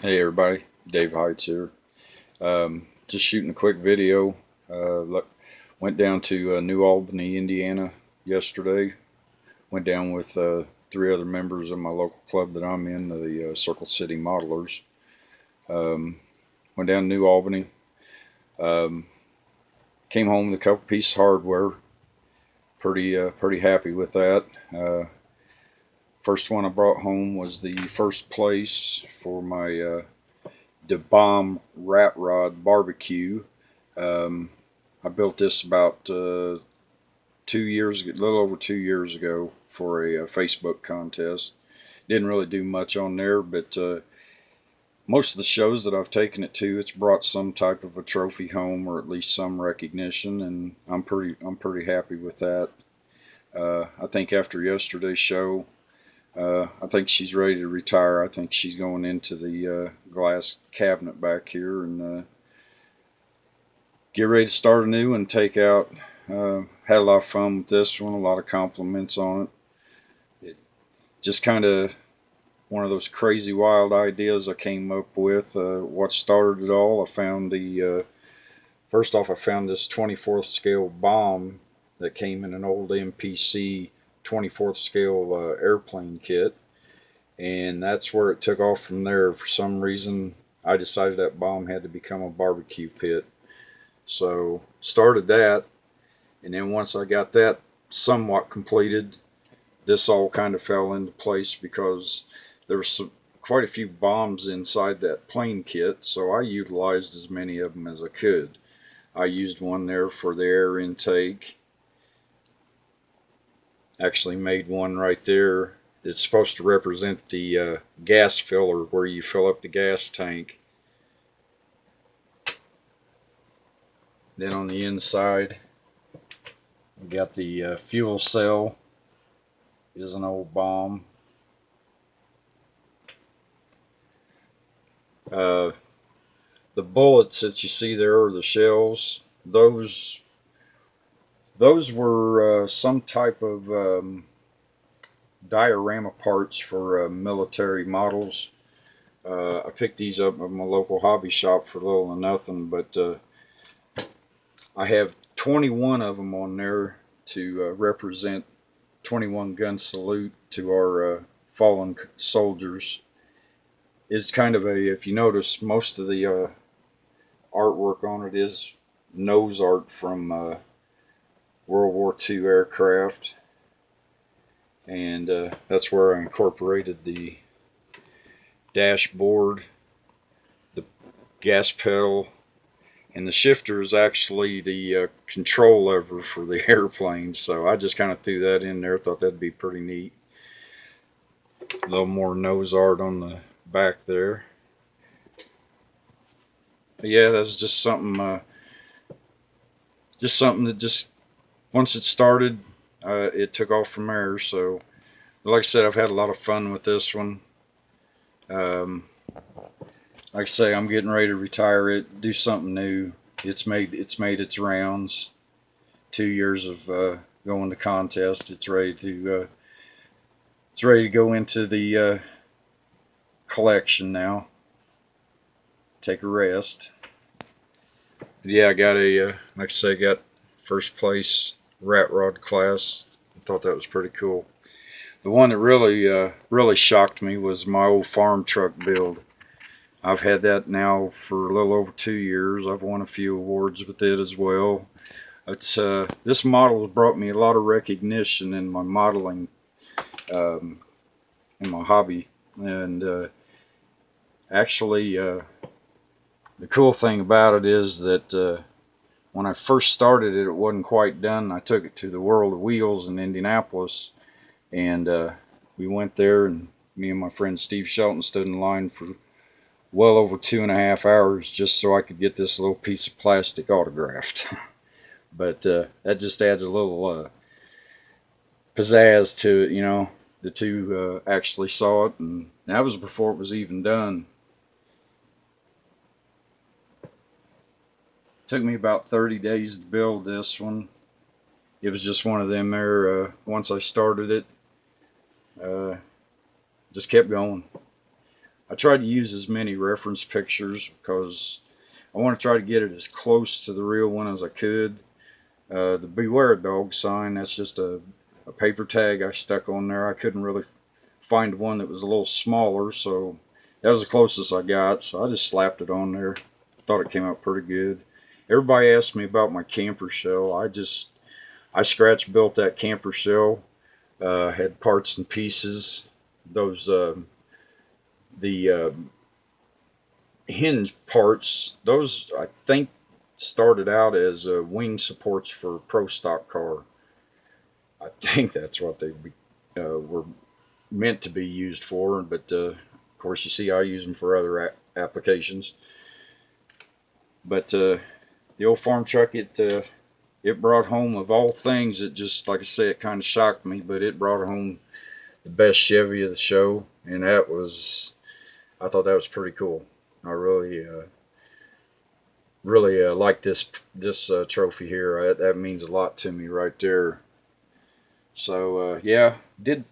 Hey everybody, Dave Heights here. Just shooting a quick video. Went down to New Albany, Indiana yesterday. Went down with three other members of my local club that I'm in, the Circle City Modelers. Went down to New Albany. Um, Came home with a couple pieces of hardware. Pretty happy with that. First one I brought home was the first place for my the Bomb Rat Rod BBQ. I built this about 2 years ago, a little over 2 years ago, for a Facebook contest. Didn't really do much on there, but most of the shows that I've taken it to, it's brought some type of a trophy home, or at least some recognition, and I'm pretty happy with that. I think after yesterday's show, I think she's ready to retire. I think she's going into the glass cabinet back here and get ready to start anew and take out. Had a lot of fun with this one, a lot of compliments on it. It just kind of one of those crazy wild ideas I came up with. What started it all, I found first off, I found this 24th scale bomb that came in an old MPC 24th scale airplane kit, and that's where it took off from there. For some reason, I decided that bomb had to become a barbecue pit, so started that. And then once I got that somewhat completed, this all kind of fell into place because there were quite a few bombs inside that plane kit, so I utilized as many of them as I could. I used one there for the air intake. Actually made one right there. It's supposed to represent the gas filler, where you fill up the gas tank. Then on the inside, we got the fuel cell. Is an old bomb. The bullets that you see there are the shells. Those were some type of diorama parts for military models. I picked these up at my local hobby shop for little or nothing, but I have 21 of them on there to represent 21 gun salute to our fallen soldiers. It's kind of a, if you notice, most of the artwork on it is nose art from World War II aircraft, and that's where I incorporated the dashboard, the gas pedal, and the shifter is actually the control lever for the airplane. So I just kind of threw that in there. Thought that'd be pretty neat. A little more nose art on the back there. But yeah, that's just something that just once it started, it took off from there. So, like I said, I've had a lot of fun with this one. Like I say, I'm getting ready to retire it, do something new. It's made its rounds. 2 years of going to contest. It's ready to go into the collection now. Take a rest. But yeah, I got a like I say, got first place rat rod class. I thought that was pretty cool. The one that really shocked me was my old Farmtruck build. I've had that now for a little over 2 years. I've won a few awards with it as well. It's this model has brought me a lot of recognition in my modeling, in my hobby, and actually, the cool thing about it is that when I first started it, it wasn't quite done. I took it to the World of Wheels in Indianapolis, and we went there, and me and my friend Steve Shelton stood in line for well over 2.5 hours just so I could get this little piece of plastic autographed. But that just adds a little pizzazz to it, you know. The two actually saw it, and that was before it was even done. It took me about 30 days to build this one. It was just one of them there, once I started it, just kept going. I tried to use as many reference pictures because I want to try to get it as close to the real one as I could. The Beware a Dog sign, that's just a paper tag I stuck on there. I couldn't really find one that was a little smaller, so that was the closest I got. So I just slapped it on there. Thought it came out pretty good. Everybody asked me about my camper shell. I scratch built that camper shell. Had parts and pieces. Those the hinge parts. Those I think started out as wing supports for a pro stock car. I think that's what they were meant to be used for, but of course you see I use them for other applications. But the old farm truck, it brought home, of all things, it just, like I say, it kind of shocked me, but it brought home the best Chevy of the show, and that was, I thought that was pretty cool. I really like this trophy here. That means a lot to me right there. So yeah, did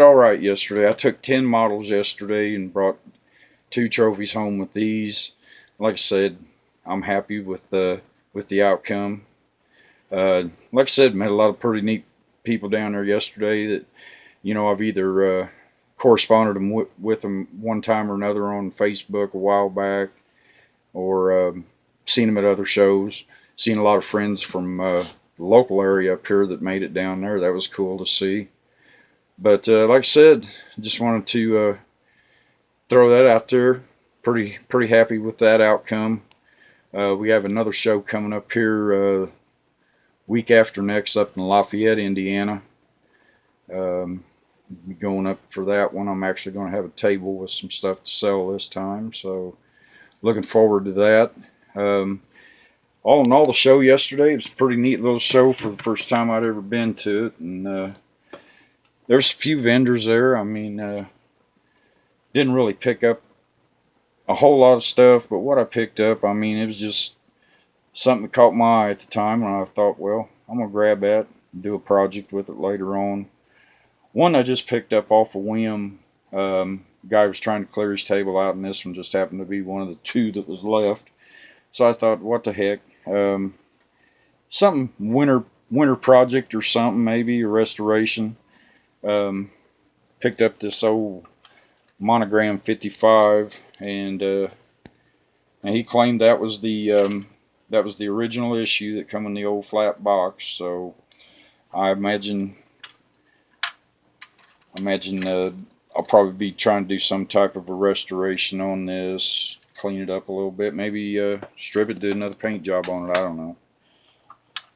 all right yesterday. I took 10 models yesterday and brought 2 trophies home with these. Like I said, I'm happy with the outcome. Like I said, met a lot of pretty neat people down there yesterday that, I've either corresponded with them one time or another on Facebook a while back, or seen them at other shows. Seen a lot of friends from the local area up here that made it down there. That was cool to see. But like I said, just wanted to throw that out there. Pretty happy with that outcome. We have another show coming up here week after next up in Lafayette, Indiana. Going up for that one. I'm actually going to have a table with some stuff to sell this time, so looking forward to that. All in all, the show yesterday, it was a pretty neat little show for the first time I'd ever been to it, and there's a few vendors there. I mean, didn't really pick up a whole lot of stuff, but what I picked up, I mean, it was just something that caught my eye at the time, and I thought, well, I'm going to grab that and do a project with it later on. One I just picked up off a whim. Guy was trying to clear his table out, and this one just happened to be one of the 2 that was left. So I thought, what the heck? Something winter project or something, maybe a restoration. Picked up this old Monogram 55, and he claimed that was the original issue that come in the old flat box. So I imagine I'll probably be trying to do some type of a restoration on this, clean it up a little bit, maybe strip it, do another paint job on it, I don't know.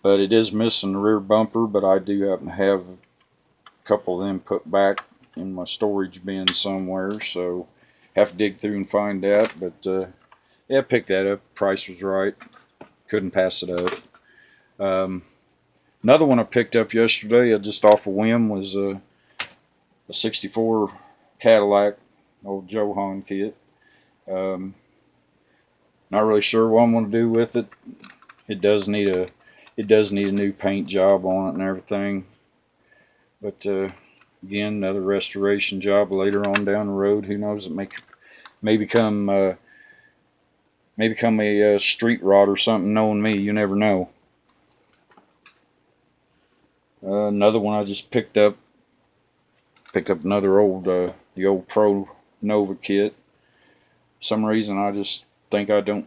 But it is missing the rear bumper, but I do happen to have a couple of them put back in my storage bin somewhere, so have to dig through and find that. But yeah, picked that up, price was right, couldn't pass it up. Another one I picked up yesterday, just off a whim, was a 64 Cadillac, old Joe Hahn kit. Not really sure what I'm going to do with it. It does need a new paint job on it and everything. But again, another restoration job later on down the road. Who knows? It may become a street rod or something. Knowing me, you never know. Another one I just picked up another old the old Pro Nova kit. For some reason I just think I don't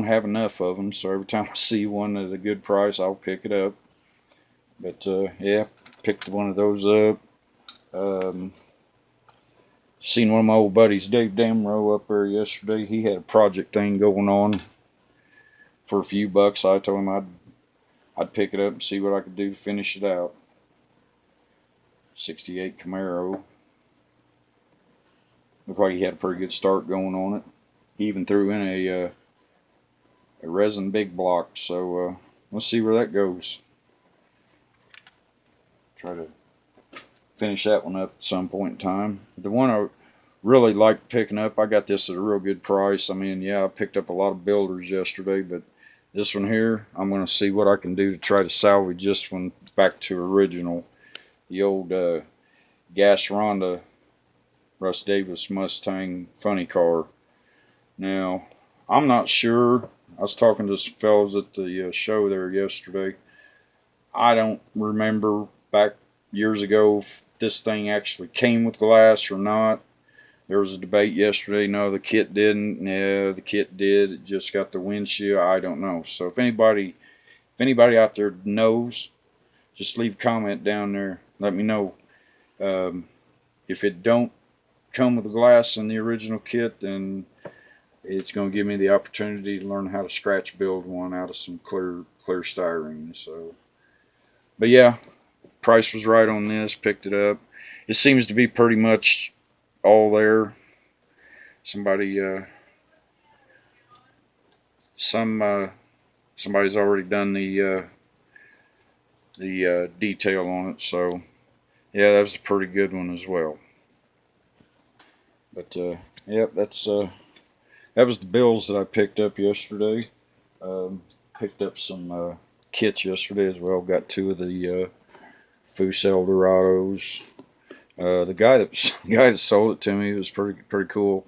have enough of them, so every time I see one at a good price I'll pick it up. But yeah, picked one of those up. Seen one of my old buddies, Dave Damrow, up there yesterday. He had a project thing going on for a few bucks. I told him I'd pick it up and see what I could do to finish it out. 68 Camaro. Looked like he had a pretty good start going on it. He even threw in a resin big block, so let's see where that goes. Try to finish that one up at some point in time. The one I really liked picking up, I got this at a real good price. I mean, yeah, I picked up a lot of builders yesterday, but this one here, I'm going to see what I can do to try to salvage this one back to original. The old gas Ronda Russ Davis Mustang funny car. Now, I'm not sure. I was talking to some fellows at the show there yesterday. I don't remember back years ago if this thing actually came with glass or not. There was a debate yesterday. No, the kit didn't. Yeah, the kit did. It just got the windshield. I don't know. So if anybody out there knows, just leave a comment down there. Let me know. If it don't come with the glass in the original kit, then it's going to give me the opportunity to learn how to scratch build one out of some clear styrene. So, but yeah, price was right on this. Picked it up. It seems to be pretty much all there. Somebody's already done the detail on it. So yeah, that was a pretty good one as well. But yep, that was the bills that I picked up yesterday. Picked up some kits yesterday as well. Got two of the Foose Eldorados. The guy that sold it to me was pretty cool.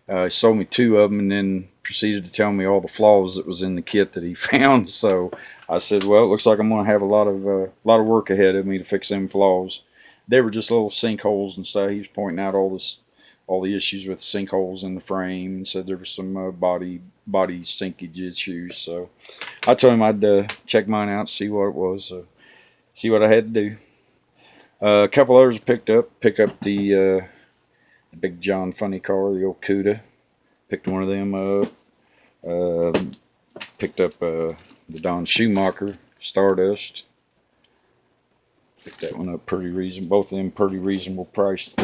He sold me two of them and then proceeded to tell me all the flaws that was in the kit that he found. So I said, well, it looks like I'm going to have a lot of work ahead of me to fix them flaws. They were just little sinkholes and stuff. He was pointing out all the issues with sinkholes in the frame, and said there was some body sinkage issues. So I told him I'd check mine out, see what it was, see what I had to do. A couple others pick up the Big John funny car, the old Cuda. Picked one of them up. Picked up the Don Schumacher Stardust. Picked that one up pretty reasonable. Both of them pretty reasonable priced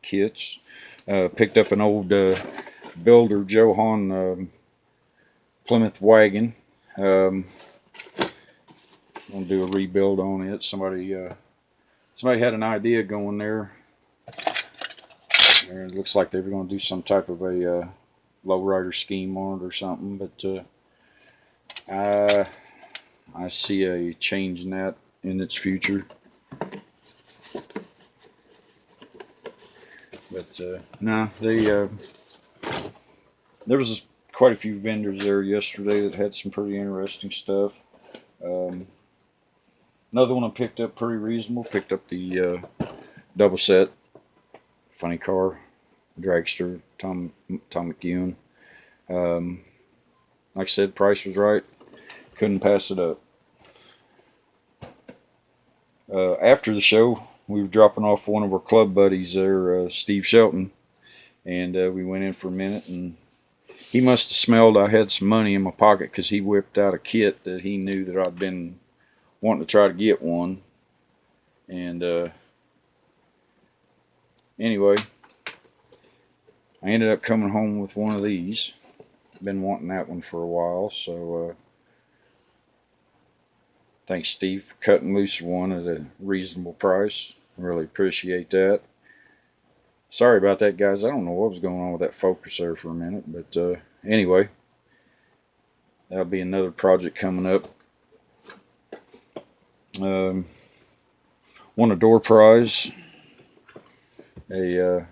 kits. Picked up an old Builder Johan Plymouth wagon. Gonna do a rebuild on it. Somebody had an idea going there. It looks like they were going to do some type of a lowrider scheme on it or something, but I see a change in that in its future. But no, there was quite a few vendors there yesterday that had some pretty interesting stuff. Another one I picked up pretty reasonable. Picked up the double set funny car dragster Tom McEwen. Like I said, price was right. Couldn't pass it up. After the show, we were dropping off one of our club buddies there, Steve Shelton, and we went in for a minute, and he must have smelled I had some money in my pocket, because he whipped out a kit that he knew that I'd been wanting to try to get one. And anyway, I ended up coming home with one of these. Been wanting that one for a while, so thanks Steve for cutting loose one at a reasonable price. Really appreciate that. Sorry about that, guys. I don't know what was going on with that focus there for a minute, but anyway, that'll be another project coming up. Won a door prize, a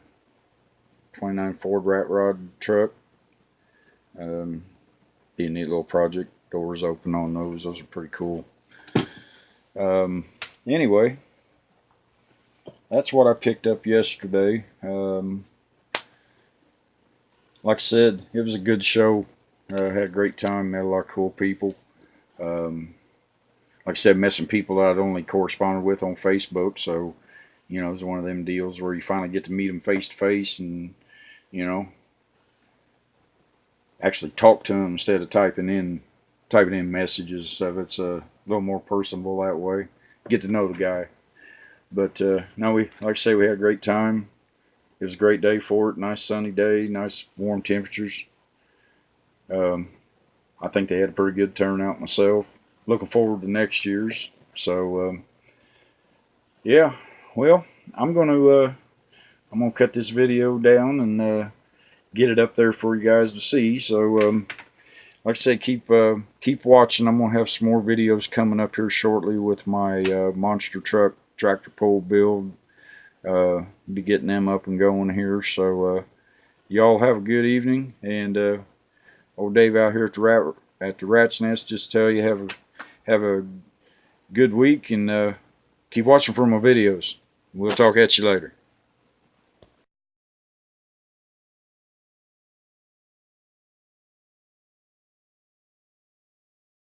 29 Ford Rat Rod truck. Be a neat little project. Doors open on those. Those are pretty cool. Anyway, that's what I picked up yesterday. Like I said, it was a good show. Had a great time. Met a lot of cool people. Like I said, met some people that I'd only corresponded with on Facebook. So, you know, it was one of them deals where you finally get to meet them face to face and, you know, actually talk to them instead of typing in messages and stuff. It's a little more personable that way. Get to know the guy. But no, like I say, we had a great time. It was a great day for it. Nice sunny day, nice warm temperatures. I think they had a pretty good turnout myself. Looking forward to next year's. So yeah, well, I'm gonna cut this video down and get it up there for you guys to see. So like I said, keep watching. I'm gonna have some more videos coming up here shortly with my monster truck tractor pull build. Be getting them up and going here. So y'all have a good evening, and old Dave out here at the Rat's Nest just tell you have a good week, and keep watching for my videos. We'll talk at you later.